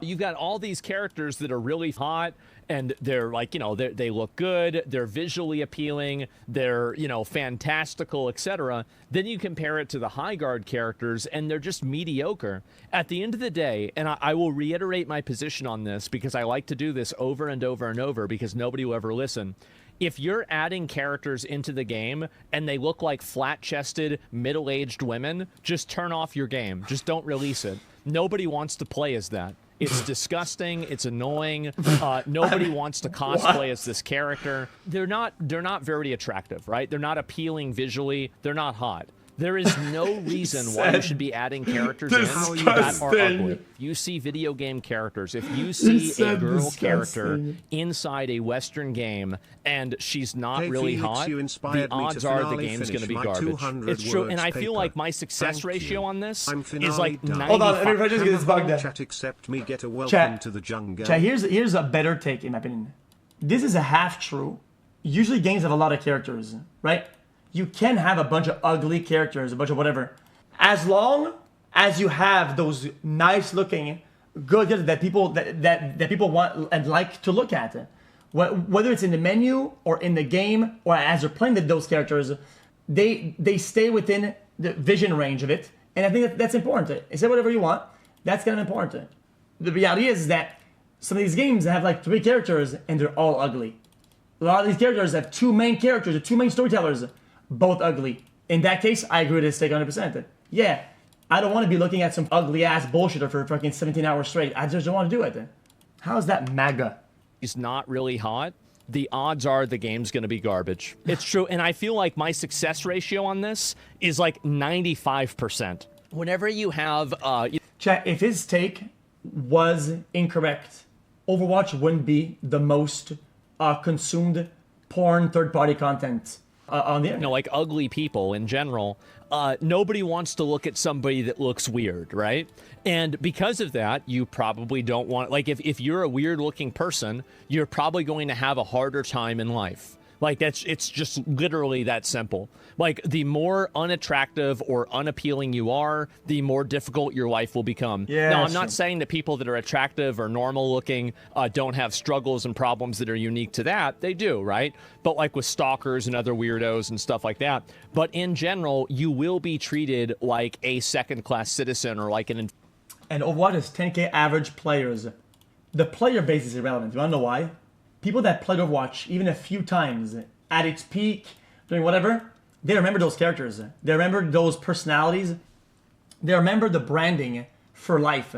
you've got all these characters that are really hot, and they're like, you know, they look good, they're visually appealing, they're, you know, fantastical, etc. Then you compare it to the high guard characters, and they're just mediocre. At the end of the day, and I will reiterate my position on this because I like to do this over and over and over because nobody will ever listen. If you're adding characters into the game and they look like flat-chested, middle-aged women, just turn off your game. Just don't release it. Nobody wants to play as that. It's disgusting. It's annoying. Nobody wants to cosplay as this character. They're not very attractive, right? They're not appealing visually. They're not hot. There is no reason why you should be adding characters in that are ugly. You see video game characters. If you see a girl character inside a Western game and she's not really hot, the odds are the game's going to be garbage. It's true, and I feel like my success ratio on this is like 95%. Hold on, let me just get this bug there. Chat, accept me, get a welcome to the jungle. Chat, here's a better take, in my opinion. This is a half true. Usually games have a lot of characters, right? You can have a bunch of ugly characters, a bunch of whatever. As long as you have those nice looking, good characters that people want and like to look at. Whether it's in the menu or in the game or as you're playing those characters, they stay within the vision range of it. And I think that's important. Say whatever you want. That's kind of important. The reality is that some of these games have like 3 characters and they're all ugly. A lot of these characters have 2 main characters or 2 main storytellers. Both ugly. In that case, I agree with this take 100%. Yeah, I don't want to be looking at some ugly ass bullshitter for fucking 17 hours straight. I just don't want to do it. How's that MAGA? He's not really hot. The odds are the game's going to be garbage. It's true, and I feel like my success ratio on this is like 95%. Whenever you have... Chat, if his take was incorrect, Overwatch wouldn't be the most consumed porn third-party content on the internet. You know, like ugly people in general, nobody wants to look at somebody that looks weird, right? And because of that, you probably don't want, like if you're a weird looking person, you're probably going to have a harder time in life. Like it's just literally that simple. Like the more unattractive or unappealing you are, the more difficult your life will become. Yeah, now, I'm not saying that people that are attractive or normal looking don't have struggles and problems that are unique to that. They do, right? But like with stalkers and other weirdos and stuff like that. But in general, you will be treated like a second-class citizen or like an... And Overwatch is 10K average players. The player base is irrelevant. You wanna know why? People that played Overwatch even a few times at its peak, doing whatever, they remember those characters. They remember those personalities. They remember the branding for life.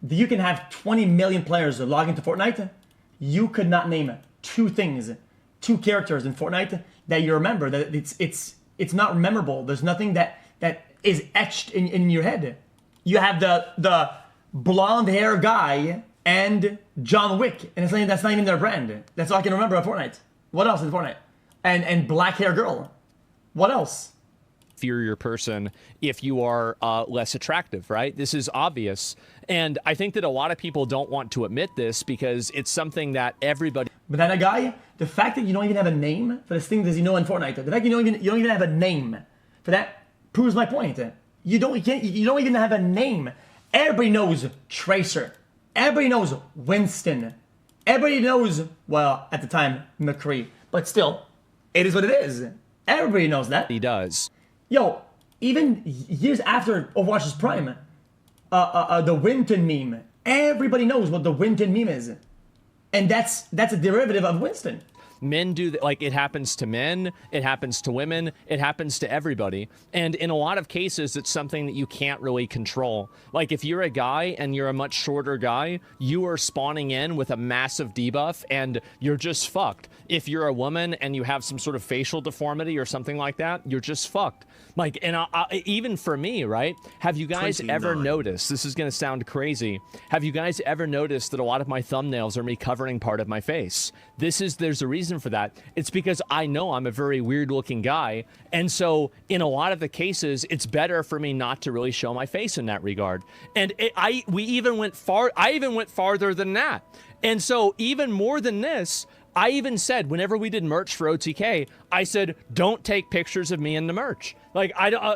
You can have 20 million players log into Fortnite. You could not name 2 things, 2 characters in Fortnite that you remember. That it's not memorable. There's nothing that is etched in your head. You have the blonde hair guy and John Wick, and that's not even their brand. That's all I can remember of Fortnite. What else is Fortnite? And black hair girl. What else? Inferior person if you are less attractive, right? This is obvious. And I think that a lot of people don't want to admit this because it's something that everybody... Banana guy, the fact that you don't even have a name for this thing that you know in Fortnite, the fact you don't even have a name for that proves my point. You don't even have a name. Everybody knows Tracer. Everybody knows Winston. Everybody knows, well, at the time, McCree. But still, it is what it is. Everybody knows that. He does. Yo, even years after Overwatch's prime, the Winton meme. Everybody knows what the Winton meme is. And that's a derivative of Winston. Men do that, like it happens to men, it happens to women, it happens to everybody. And in a lot of cases, it's something that you can't really control. Like if you're a guy and you're a much shorter guy, you are spawning in with a massive debuff and you're just fucked. If you're a woman and you have some sort of facial deformity or something like that, you're just fucked. Like, and even for me, right? Have you guys 29. ever noticed, this is gonna sound crazy, have you guys ever noticed that a lot of my thumbnails are me covering part of my face? There's a reason for that. It's because I know I'm a very weird looking guy, and so in a lot of the cases it's better for me not to really show my face in that regard. And I even went farther than that. And so even more than this, I even said, whenever we did merch for OTK, I said, don't take pictures of me in the merch. Like,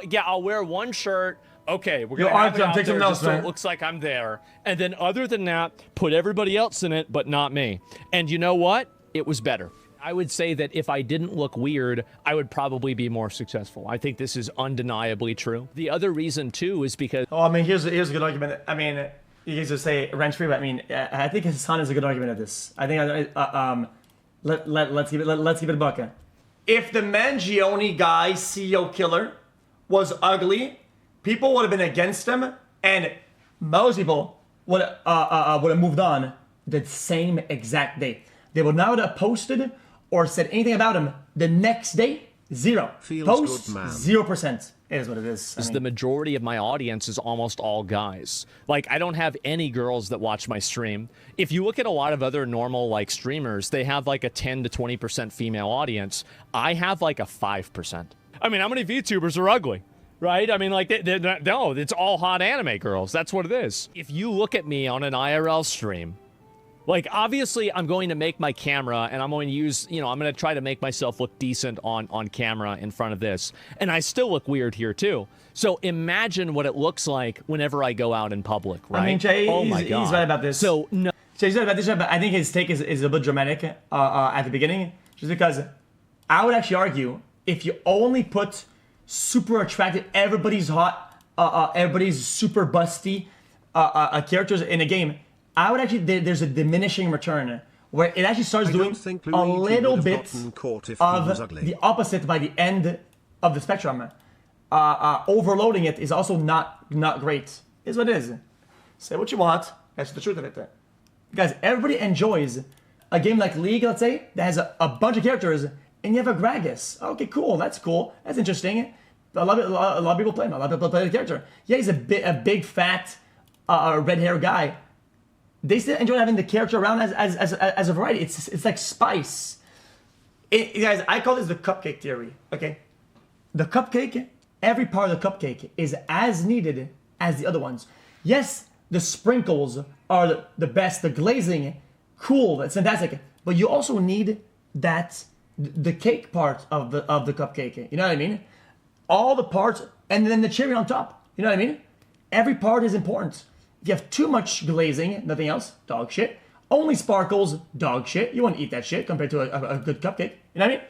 yeah, I'll wear one shirt, okay, we're Yo, gonna have it Artyom, out take some there notes, just so man. it looks like I'm there. And then other than that, put everybody else in it, but not me. And you know what? It was better. I would say that if I didn't look weird, I would probably be more successful. I think this is undeniably true. The other reason too is because Oh, I mean, here's a good argument. I mean, you guys would say rent free, but I mean, I think Hassan is a good argument of this. I think let's keep it a buck. If the Mangione guy, CEO killer, was ugly, people would have been against him, and most people would have moved on the same exact day. They would not have posted or said anything about him the next day. Zero. Feels Posts, good, man. 0%. It is what it is. I mean, the majority of my audience is almost all guys. Like, I don't have any girls that watch my stream. If you look at a lot of other normal, like, streamers, they have, like, a 10 to 20% female audience. I have, like, a 5%. I mean, how many VTubers are ugly? Right? I mean, like, no, it's all hot anime girls. That's what it is. If you look at me on an IRL stream, like, obviously, I'm going to make my camera, and I'm going to use, you know, I'm going to try to make myself look decent on camera in front of this. And I still look weird here, too. So imagine what it looks like whenever I go out in public, right? I mean, Jay, oh my he's God. right about this. So, no. Jay's right about this, but I think his take is a bit dramatic at the beginning. Just because I would actually argue, if you only put super attractive, everybody's hot, everybody's super busty characters in a game, I would actually, there's a diminishing return where it actually starts doing a little bit of the opposite by the end of the spectrum. Overloading it is also not great. Is what it is. Say what you want. That's the truth of it. Guys, everybody enjoys a game like League, let's say, that has a bunch of characters, and you have a Gragas. Okay, cool. That's cool. That's interesting. A lot of people play him. A lot of people play the character. Yeah, he's a big fat red hair guy. They still enjoy having the character around as a variety. It's like spice. Guys, I call this the cupcake theory. Okay, the cupcake. Every part of the cupcake is as needed as the other ones. Yes, the sprinkles are the best. The glazing, cool. That's fantastic. But you also need the cake part of the cupcake. You know what I mean? All the parts, and then the cherry on top. You know what I mean? Every part is important. If you have too much glazing, nothing else, dog shit. Only sparkles, dog shit. You won't eat that shit compared to a good cupcake. You know what I mean?